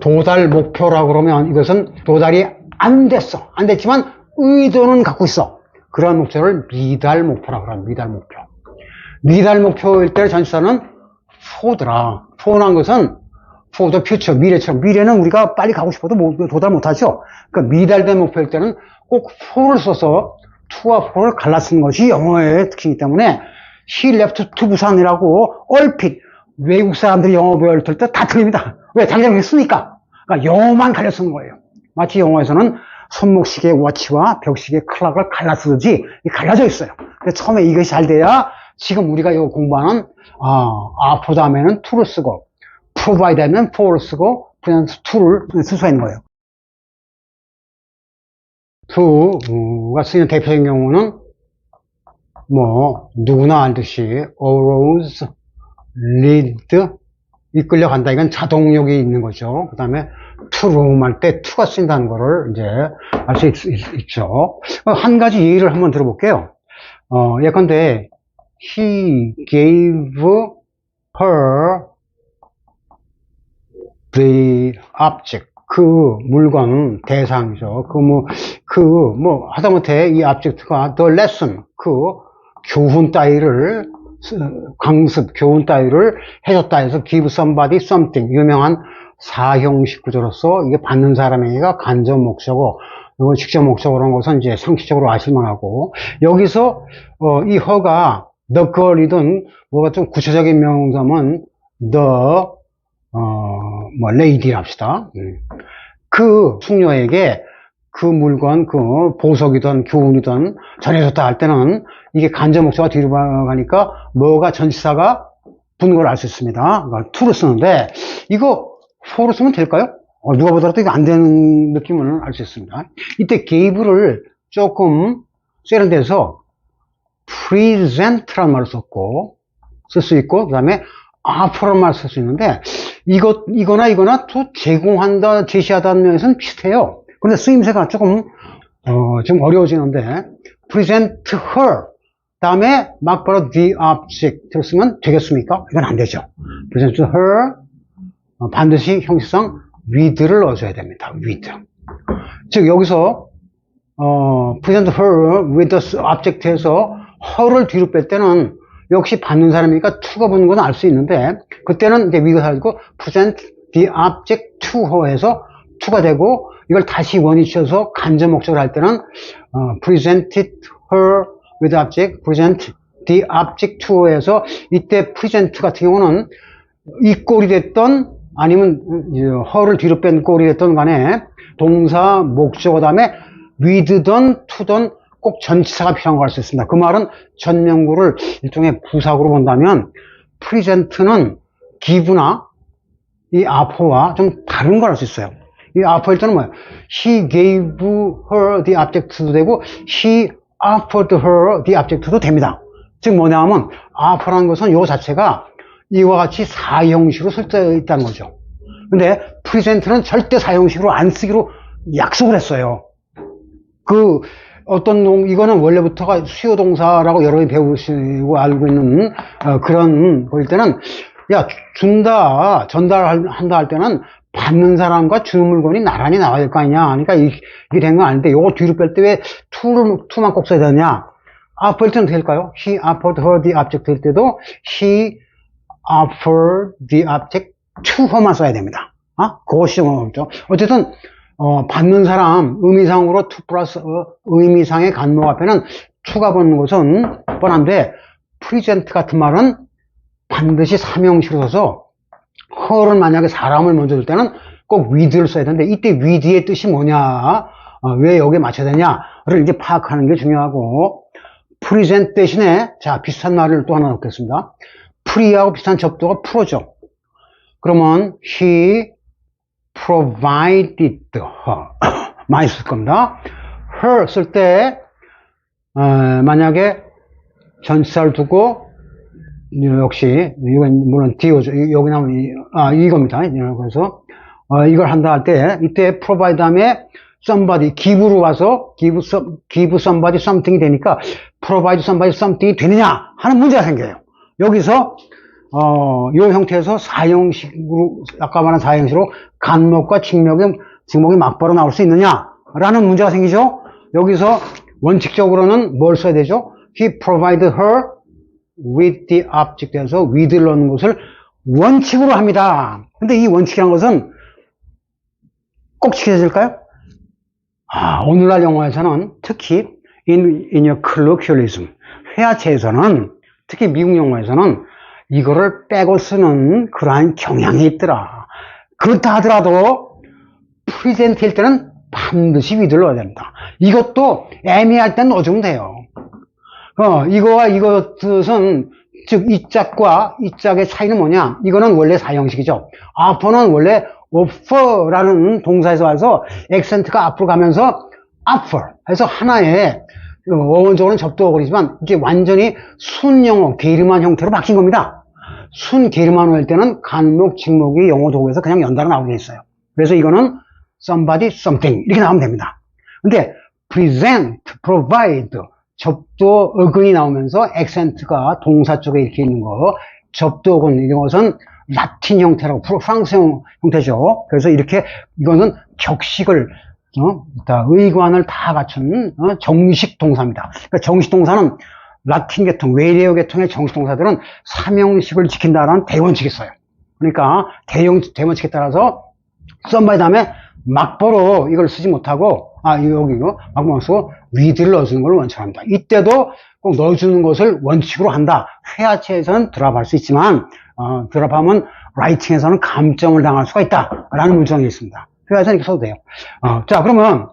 도달 목표라고 그러면 이것은 도달이 안 됐지만 의도는 갖고 있어. 그런 목표를 미달 목표라고 그래요. 미달 목표. 미달 목표일 때 전치사는 for더라. for란 것은 for the future, 미래처럼. 미래는 우리가 빨리 가고 싶어도 도달 못하죠. 그러니까 미달된 목표일 때는 꼭 for를 써서 to와 for를 갈라 쓰는 것이 영어의 특징이기 때문에 he left to 부산이라고 얼핏 외국 사람들이 영어 배울 때 다 틀립니다. 왜? 당장 쓰니까. 그러니까 영어만 갈려 쓰는 거예요. 마치 영어에서는 손목시계 워치와 벽시계 클락을 갈라 쓰듯이 갈라져 있어요. 근데 처음에 이것이 잘 돼야 지금 우리가 이거 공부하는 for 다음에는 to를 쓰고 provide 하면 for를 쓰고 그냥 to를 쓸 수가 있는 거예요. to가 쓰이는 대표적인 경우는 뭐 누구나 알듯이 arose, lead, 이끌려간다. 이건 자동력이 있는 거죠. 그 다음에 to roam 할 때 to가 쓰인다는 거를 이제 알 수 있죠. 한 가지 예를 한번 들어볼게요. 예컨대 he gave her the object. 그 물건 대상이죠. 하다못해 이 object가 the lesson, 그 교훈 따위를 강습, 교훈 따위를 해줬다 해서 give somebody something, 유명한 사형식 구조로서 이게 받는 사람에게가 간접 목적어, 이건 직접 목적어라는 것은 이제 상식적으로 아실만하고, 여기서 이 her가 the girl이든 뭐가 좀 구체적인 명사면 the lady라 합시다. 그 숙녀에게 그 물건, 그 보석이든 교훈이든 전해줬다 할 때는 이게 간접 목적어가 뒤로 가니까 뭐가 전치사가 붙는 걸 알 수 있습니다. 그러니까 to를 쓰는데 이거 for로 쓰면 될까요? 누가 보더라도 이거 안 되는 느낌을 알 수 있습니다. 이때 gave를 조금 세련돼서 present라는 말을 썼고 쓸 수 있고 그 다음에 offer라는 말을 쓸 수 있는데 이거나 또 제공한다, 제시하다는 면에서는 비슷해요. 그런데 쓰임새가 조금 좀 어려워지는데 present her 다음에 막바로 the object를 쓰면 되겠습니까? 이건 안 되죠. present her 반드시 형식상 with를 넣어줘야 됩니다. with. 즉 여기서 present her with the object에서 her를 뒤로 뺄 때는 역시 받는 사람이니까 to가 붙는 건 알 수 있는데 그때는 이제 with가 사라지고 present the object to her에서 to가 되고 이걸 다시 원위 치어서 간접 목적을 할 때는 presented her with object, present the object to her에서 이때 present 같은 경우는 이 꼴이 됐던 아니면 her를 뒤로 뺀 꼴이 됐던 간에 동사 목적어 다음에 with든 to든 꼭 전치사가 필요한 걸 알 수 있습니다. 그 말은 전명구를 일종의 부사구로 본다면 present는 give나 이 afor와 좀 다른 걸 알 수 있어요. 이 afor일 때는 뭐예요? He gave her the object도 되고 he offered her the object도 됩니다. 즉 뭐냐면 afor라는 것은 이 자체가 이와 같이 사형식으로 쓸 있다는 거죠. 근데 present는 절대 사형식으로 안 쓰기로 약속을 했어요. 이거는 원래부터가 수요동사라고 여러분이 배우시고 알고 있는 그런 거일 때는 준다, 전달한다 할 때는 받는 사람과 주는 물건이 나란히 나와야 될 거 아니냐. 그러니까 이게 된 건 아닌데 요거 뒤로 뺄 때 왜 to만 꼭 써야 되냐. offer일 때는 될까요? He offered her the object일 때도 he offered the object to her만 써야 됩니다. 그것이 어렵죠. 어쨌든 받는 사람 의미상으로 to 플러스 의미상의 간목 앞에는 to가 붙는 것은 뻔한데 present 같은 말은 반드시 삼형식으로 써서 her를 만약에 사람을 먼저 줄 때는 꼭 with를 써야 되는데 이때 with의 뜻이 뭐냐, 왜 여기에 맞춰야 되냐를 이제 파악하는 게 중요하고 present 대신에 자 비슷한 말을 또 하나 넣겠습니다. pre하고 비슷한 접두가 pro죠. 그러면 he provided her 많이 쓸 겁니다. her 쓸 때 만약에 전치사를 두고 역시 이건 물론 do죠. 여기 나오면 이겁니다. 그래서 이걸 한다 할 때 이때 provide 다음에 somebody give로 와서 give somebody something이 되니까 provide somebody something이 되느냐 하는 문제가 생겨요. 여기서 요 형태에서 사형식으로, 아까 말한 사형식으로 간목과 직목이 막바로 나올 수 있느냐라는 문제가 생기죠. 여기서 원칙적으로는 뭘 써야 되죠? He provided her with the object에서 with를 넣는 것을 원칙으로 합니다. 근데 이 원칙이라는 것은 꼭 지켜질까요? 오늘날 영어에서는 특히 in your colloquialism, 회화체에서는 특히 미국 영어에서는 이거를 빼고 쓰는 그러한 경향이 있더라. 그렇다 하더라도 프리젠트일 때는 반드시 with를 넣어야 됩니다. 이것도 애매할 땐 넣어주면 돼요. 이거와 이것은 즉 이 짝과 이 짝의 차이는 뭐냐? 이거는 원래 사형식이죠. offer는 원래 offer라는 동사에서 와서 액센트가 앞으로 가면서 offer 해서 하나의 어원적으로는 접두어거리지만 이게 완전히 순영어 게으름한 형태로 바뀐 겁니다. 순 게으름한 어일 때는 간목, 직목이 영어 도구에서 그냥 연달아 나오게 있어요. 그래서 이거는 somebody, something 이렇게 나오면 됩니다. 근데 present, provide 접두어 어근이 나오면서 액센트가 동사 쪽에 이렇게 있는 거 접두어 어근 이것은 라틴 형태라고 프랑스 형태죠. 그래서 이렇게 이거는 격식을 의관을 다 갖춘 정식 동사입니다. 그러니까 정식 동사는 라틴 계통, 외래어 계통의 정식 동사들은 삼형식을 지킨다라는 대원칙이 있어요. 그러니까 대원칙에 따라서 somebody 다음에 막보로 이걸 쓰지 못하고 여기 막보로 쓰고 with를 넣어주는 걸 원칙합니다. 이때도 꼭 넣어주는 것을 원칙으로 한다. 회화체에서는 드랍할 수 있지만 드랍하면 라이팅에서는 감점을 당할 수가 있다라는 문장이 있습니다. 회화에서는 이렇게 써도 돼요. 자, 그러면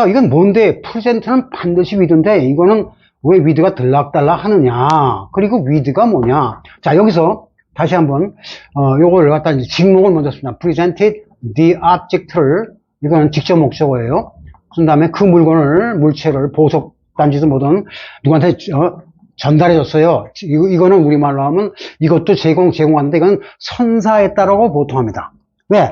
이건 뭔데? 프레젠트는 반드시 with인데 이거는 왜 with가 들락달락 하느냐? 그리고 with가 뭐냐? 자, 여기서 다시 한번 요걸 갖다 이제 직목을 먼저 씁니다. presented the object를 이거는 직접 목적어예요. 그 다음에 그 물체를 보석 단지든 뭐든 누구한테 전달해 줬어요. 이거는 우리말로 하면 이것도 제공하는데 이건 선사했다라고 보통 합니다. 왜?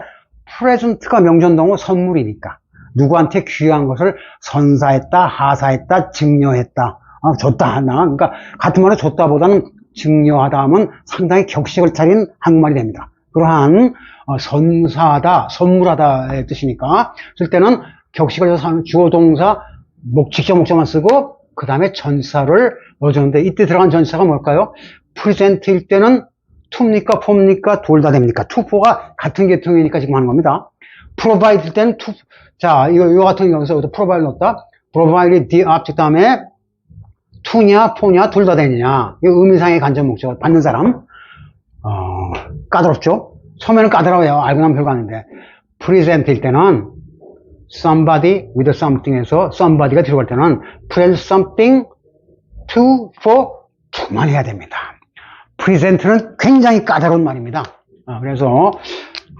프레젠트가 명전동어 선물이니까 누구한테 귀한 것을 선사했다, 하사했다, 증여했다, 줬다 하나. 그러니까 같은 말로 줬다보다는 증여하다 하면 상당히 격식을 차린 한국말이 됩니다. 그러한 선사하다, 선물하다의 뜻이니까 쓸 때는 격식을 해서 주어 동사 직접 목적만 쓰고 그 다음에 전사를 넣어주는데 이때 들어간 전사가 뭘까요? 프레젠트일 때는 to입니까? for입니까? 둘 다 됩니까? to, for가 같은 계통이니까 지금 하는 겁니다. provide일 때는 to, 자, 이거 같은 경우에서 provide 넣었다. provide the object 다음에 to냐, for냐, 둘 다 되느냐. 이 의미상의 간접 목적을 받는 사람. 까다롭죠? 처음에는 까다로워요. 알고 나면 별거 아닌데. present일 때는 somebody with something에서 somebody가 들어갈 때는 present something to, for, to만 해야 됩니다. present는 굉장히 까다로운 말입니다. 그래서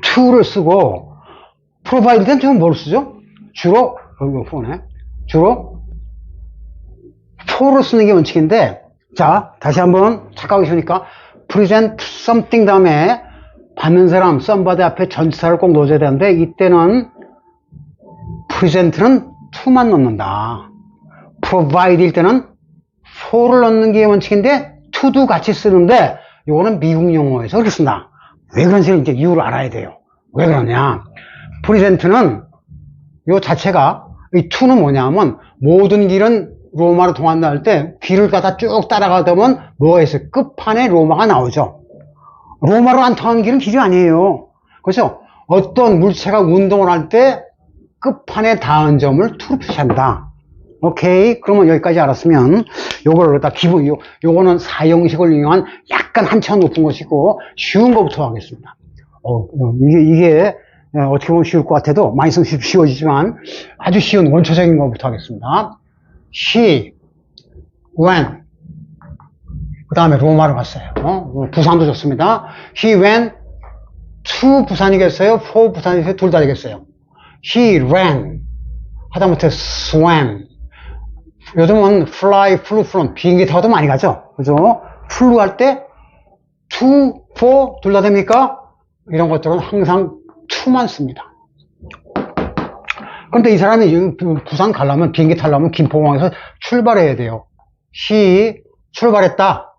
to를 쓰고 provide 때는 지금 뭘 쓰죠? 주로 for네. 주로 for를 쓰는 게 원칙인데 자 다시 한번 착각하기 쉬우니까 present something 다음에 받는 사람 somebody 앞에 전치사를 꼭 넣어줘야 되는데 이때는 present는 to만 넣는다. provide일 때는 for를 넣는 게 원칙인데 to도 같이 쓰는데 이거는 미국 영어에서 그렇게 쓴다. 왜 그런지 이제 이유를 알아야 돼요. 왜 그러냐? present는 요 자체가 이 to는 뭐냐면 모든 길은 로마로 통한다 할 때 길을 갖다 쭉 따라가다 보면 뭐가 있어요? 끝판에 로마가 나오죠. 로마로 안 통하는 길은 길이 아니에요. 그렇죠? 어떤 물체가 운동을 할 때 끝판에 닿은 점을 to로 표시한다. 오케이. 그러면 여기까지 알았으면 요거를 갖다 요거는 사형식을 이용한 약간 한참 높은 것이고 쉬운 것부터 하겠습니다. 이게 어떻게 보면 쉬울 것 같아도 많이 쓰면 쉬워지지만 아주 쉬운 원초적인 것부터 하겠습니다. She went 그 다음에 로마로 갔어요. 부산도 좋습니다. He went to 부산이겠어요? for 부산이겠어요? 둘 다 되겠어요. He ran 하다못해 swam 요즘은 fly, flew from 비행기 타고도 많이 가죠. 그죠? flew 할 때 to, for 둘 다 됩니까? 이런 것들은 항상 to만 씁니다. 그런데 이 사람이 부산 가려면 비행기 타려면 김포공항에서 출발해야 돼요. He 출발했다.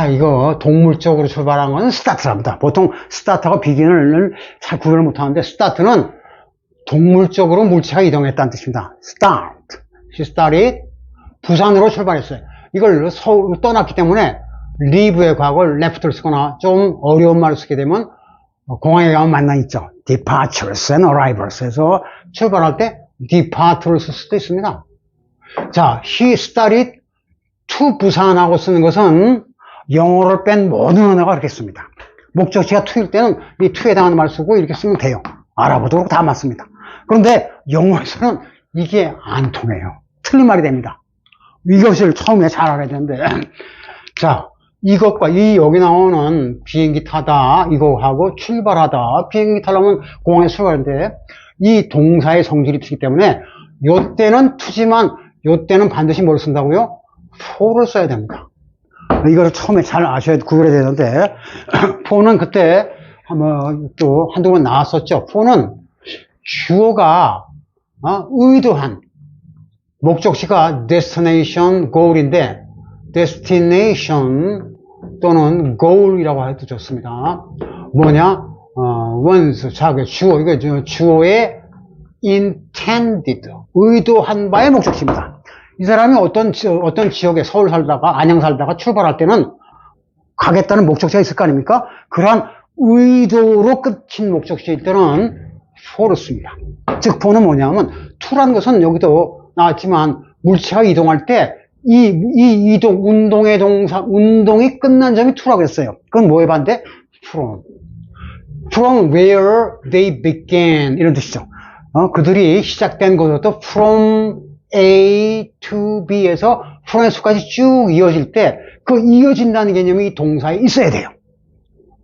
이거 동물적으로 출발한 건 스타트랍니다. 보통 스타트하고 비긴을 잘 구별을 못하는데, 스타트는 동물적으로 물체가 이동했다는 뜻입니다. start. She started. 부산으로 출발했어요. 이걸 서울로 떠났기 때문에 leave의 과거를 left를 쓰거나 좀 어려운 말을 쓰게 되면 공항에 가면 만나 있죠. departures and arrivals 해서 출발할 때 depart를 쓸 수도 있습니다. 자, he started to 부산하고 쓰는 것은 영어를 뺀 모든 언어가 그렇게 씁니다. 목적지가 to일 때는 이 to에 해당하는 말 쓰고 이렇게 쓰면 돼요. 아랍어도 다 맞습니다. 그런데 영어에서는 이게 안 통해요. 틀린 말이 됩니다. 이것을 처음에 잘 알아야 되는데 자, 이것과 이 여기 나오는 비행기 타다 이거하고 출발하다 비행기 타려면 공항에 출발하는데 이 동사의 성질이 트기 때문에 요때는 to지만 요때는 반드시 뭘 쓴다고요? for를 써야 됩니다. 이거를 처음에 잘 아셔야 구별해야 되는데 for는 그때 또 한두 번 나왔었죠. for는 주어가 의도한 목적지가 destination, goal인데 destination 또는 goal이라고 해도 좋습니다. 뭐냐? once, 주어, 이거 주어의 intended, 의도한 바의 목적지입니다. 이 사람이 어떤 지역에 서울 살다가 안양 살다가 출발할 때는 가겠다는 목적지가 있을 거 아닙니까? 그러한 의도로 끝인 목적지일 때는 for를 씁니다. 즉 for는 뭐냐면 to라는 것은 여기도 나왔지만 물체가 이동할 때 이 이동, 운동의 동사, 운동이 끝난 점이 to라고 했어요. 그건 뭐에 반대? from where they began 이런 뜻이죠. 그들이 시작된 곳부터 from A to B에서 from의 수까지 쭉 이어질 때 그 이어진다는 개념이 이 동사에 있어야 돼요.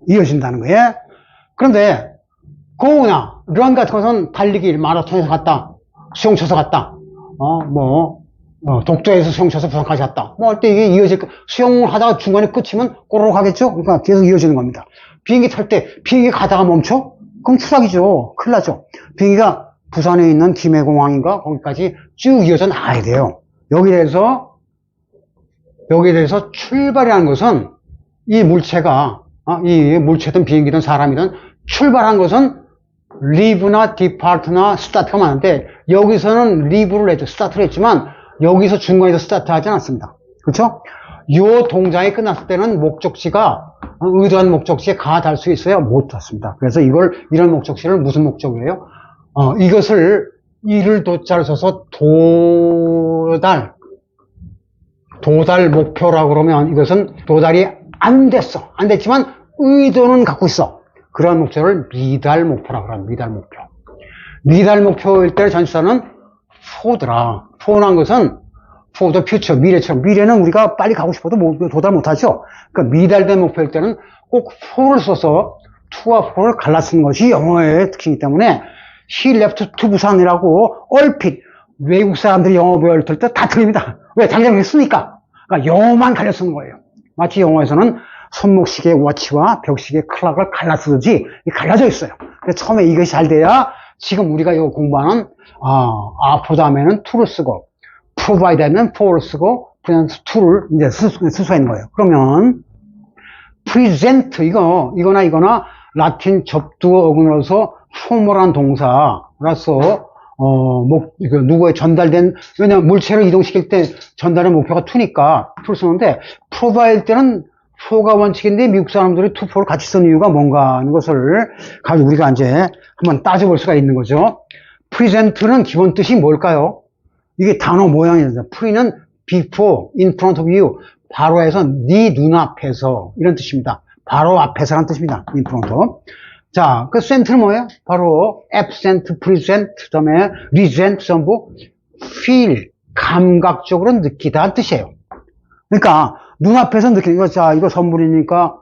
이어진다는 거예요. 그런데 go나 run 같은 것은 달리기, 마라톤에서 갔다, 수영 쳐서 갔다, 독도에서 수영 쳐서 부산까지 갔다. 할 때 이게 이어질 거, 수영을 하다가 중간에 끝이면 꼬르륵 하겠죠? 그러니까 계속 이어지는 겁니다. 비행기 탈 때, 비행기 가다가 멈춰? 그럼 추락이죠. 큰일 나죠. 비행기가 부산에 있는 김해공항인가? 거기까지 쭉 이어져 나가야 돼요. 여기에 대해서 출발이라는 것은 이 물체가, 이 물체든 비행기든 사람이든 출발한 것은 leave나 depart나 start가 많은데 여기서는 leave를 했죠. start를 했지만 여기서 중간에서 스타트 하지 않았습니다. 그렇죠? 요 동작이 끝났을 때는 목적지가 의도한 목적지에 가 달 수 있어요? 못 닿습니다. 그래서 이런 목적지를 무슨 목적이에요? 이것을 이를 도자를 써서 도달 목표라고 그러면 이것은 도달이 안 됐어. 안 됐지만 의도는 갖고 있어. 그런 목표를 미달 목표라고 합니다. 미달 목표. 미달 목표일 때 전치사는 for더라. for란 것은 for the future, 미래처럼. 미래는 우리가 빨리 가고 싶어도 도달 못하죠. 그러니까 미달된 목표일 때는 꼭 for를 써서 to와 for를 갈라 쓰는 것이 영어의 특징이기 때문에 he left to 부산이라고 얼핏 외국 사람들이 영어 배울 때 다 틀립니다. 왜? 당장 했으니까. 그러니까 영어만 갈려 쓰는 거예요. 마치 영어에서는 손목시계 워치와 벽시계 클락을 갈라 쓰듯이 갈라져 있어요. 그래서 처음에 이것이 잘 돼야 지금 우리가 이거 공부하는 for 다음에는 to를 쓰고 provide 하면 for를 쓰고 그냥 to를 이제 쓸 수 있는 거예요. 그러면 present 이거나 라틴 접두어 어근으로서 formal한 동사라서 누구에 전달된, 왜냐면 물체를 이동시킬 때 전달의 목표가 to니까 to를 쓰는데 provide 때는 for가 원칙인데 미국 사람들이 to, for를 같이 쓴 이유가 뭔가 하는 것을 가지고 우리가 이제 한번 따져볼 수가 있는 거죠. present는 기본 뜻이 뭘까요? 이게 단어 모양이죠. pre는 before, in front of you. 바로 해서 네 눈앞에서 이런 뜻입니다. 바로 앞에서라는 뜻입니다. in front of. 자, 그 cent는 뭐예요? 바로 absent, present, 그 다음에 resent 전부 feel, 감각적으로 느끼다는 뜻이에요. 그러니까 눈앞에서 느끼는 거, 자, 이거 선물이니까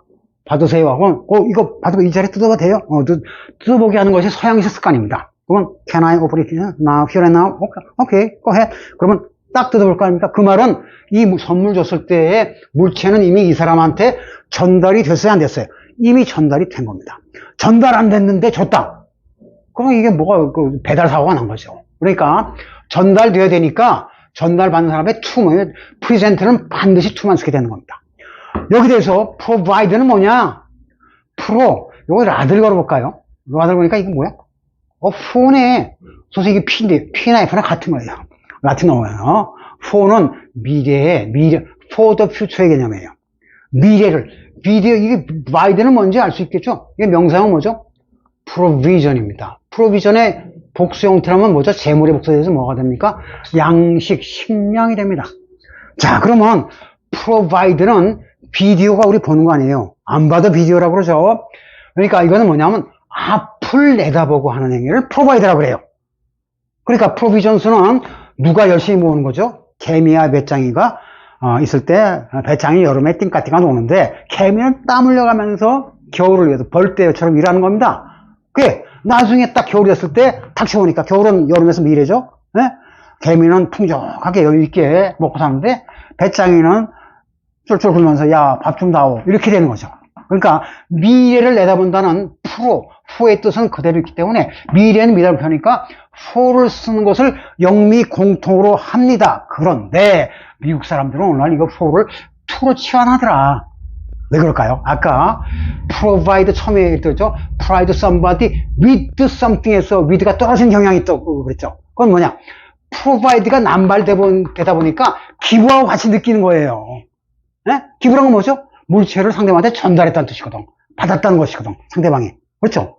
받으세요 하고, 이거 받으면 이 자리에 뜯어봐도 돼요? 뜯어보게 하는 것이 서양식 습관입니다. 그러면 can I open it now, here and now? Okay, go ahead. 그러면 딱 뜯어볼 거 아닙니까? 그 말은 이 선물 줬을 때의 물체는 이미 이 사람한테 전달이 됐어요, 안 됐어요? 이미 전달이 된 겁니다. 전달 안 됐는데 줬다. 그러면 이게 뭐가 배달 사고가 난 거죠. 그러니까 전달돼야 되니까 전달받는 사람의 to, present는 반드시 to만 쓰게 되는 겁니다. 여기 대해서 provide는 뭐냐? 여기 라드를 걸어볼까요? 라드를 보니까 이게 뭐야? for네. 소위 이게 P인데, P나 F나 같은 거예요. 라틴어예요. for는 미래, for the future의 개념이에요. 이게 provide는 뭔지 알 수 있겠죠? 이게 명사형은 뭐죠? provision입니다. provision의 복수 형태라면 뭐죠? 재물의 복수에서 뭐가 됩니까? 양식, 식량이 됩니다. 자, 그러면 provide는 비디오가 우리 보는 거 아니에요. 안 봐도 비디오라고 그러죠. 그러니까 이거는 뭐냐면 앞을 내다보고 하는 행위를 provide라고 그래요. 그러니까 provisions는 누가 열심히 모으는 거죠? 개미와 배짱이가 있을 때 배짱이 여름에 띵까띵까 노는데 개미는 땀 흘려가면서 겨울을 위해서 벌떼처럼 일하는 겁니다. 그게 나중에 딱 겨울이 됐을 때 닥쳐오니까 겨울은 여름에서 미래죠. 네? 개미는 풍족하게 여유있게 먹고 사는데 배짱이는 쫄쫄 굴면서 야, 밥 좀 다오 이렇게 되는 거죠. 그러니까 미래를 내다본다는 for의 뜻은 그대로 있기 때문에 미래는 미래를 펴니까 for를 쓰는 것을 영미 공통으로 합니다. 그런데 미국 사람들은 오늘 이거 for를 to로 치환하더라. 왜 그럴까요? 아까 provide 처음에 얘기했죠. provide somebody with something에서 with가 떨어지는 경향이 있다고 그랬죠. 그건 뭐냐? provide가 남발되다 보니까 기부하고 같이 느끼는 거예요. 네? 기부란 건 뭐죠? 물체를 상대방한테 전달했다는 뜻이거든. 받았다는 것이거든. 상대방이. 그렇죠?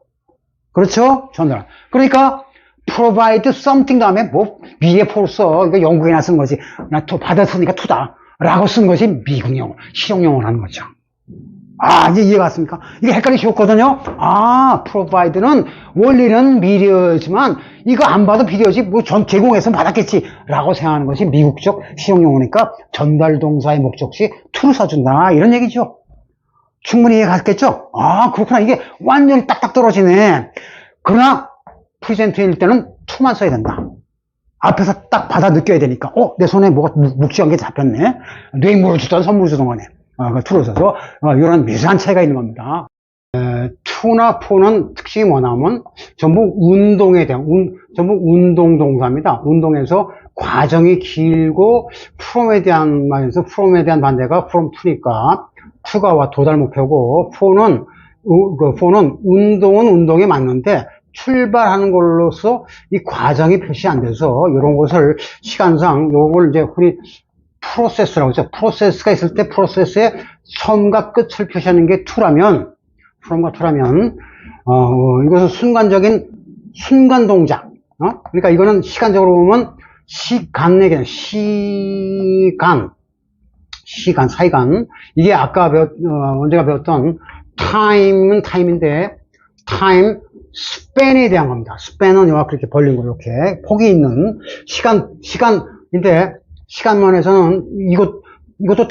그렇죠? 전달. 그러니까 provide something 다음에 뭐 미래 포를 써. 이거 영국이나 쓴 거지. 나 받았으니까 투다. 라고 쓴 것이 미국 영어, 실용영어를 하는 거죠. 이제 이해가 왔습니까? 이게 헷갈리기 쉬웠거든요. provide는 원리는 미래지만 이거 안 봐도 비디오지 뭐 제공해서 받았겠지 라고 생각하는 것이 미국적 실용용어니까 전달동사의 목적시 to를 써준다 이런 얘기죠. 충분히 이해가 갔겠죠? 그렇구나. 이게 완전히 딱딱 떨어지네. 그러나 프레젠트일 때는 to만 써야 된다. 앞에서 딱 받아 느껴야 되니까 내 손에 뭐가 묵직한 게 잡혔네. 뇌물을 주던 선물을 주던 거네. to를 써서 이런 미세한 차이가 있는 겁니다. to나 for는 특징이 뭐냐면 전부 운동에 대한 전부 운동 동사입니다. 운동에서 과정이 길고 from에 대한 말에서 from에 대한 반대가 from to니까 to가 도달 목표고 for는 운동은 운동에 맞는데 출발하는 걸로서 이 과정이 표시 안 돼서 이런 것을 시간상 요걸 이제 흔히 프로세스라고 하죠. 프로세스가 있을 때 프로세스의 처음과 끝을 표시하는 게 to라면, from과 to라면, 이것은 순간 동작. 그러니까 이거는 시간적으로 보면 시간, 사이간. 이게 아까 언제가 배웠던 time은 time인데, time span에 대한 겁니다. span은 이렇게 벌린 거, 이렇게. 폭이 있는 시간인데, 시간만에서는 이것도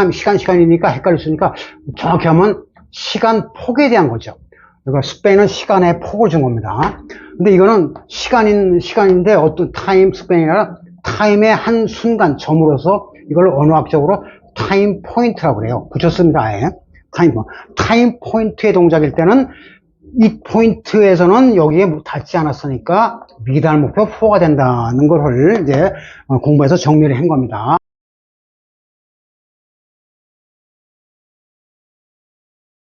시간이니까 헷갈릴 수 있으니까 정확히 하면 시간 폭에 대한 거죠. 그러니까 span은 시간의 폭을 준 겁니다. 근데 이거는 시간인데 어떤 time span이라 타임의 한 순간 점으로서 이걸 언어학적으로 타임 포인트라고 그래요. 붙였습니다. 아예. 타임 포인트의 동작일 때는 이 포인트에서는 여기에 닿지 않았으니까 미달 목표 4가 된다는 걸 이제 공부해서 정리를 한 겁니다.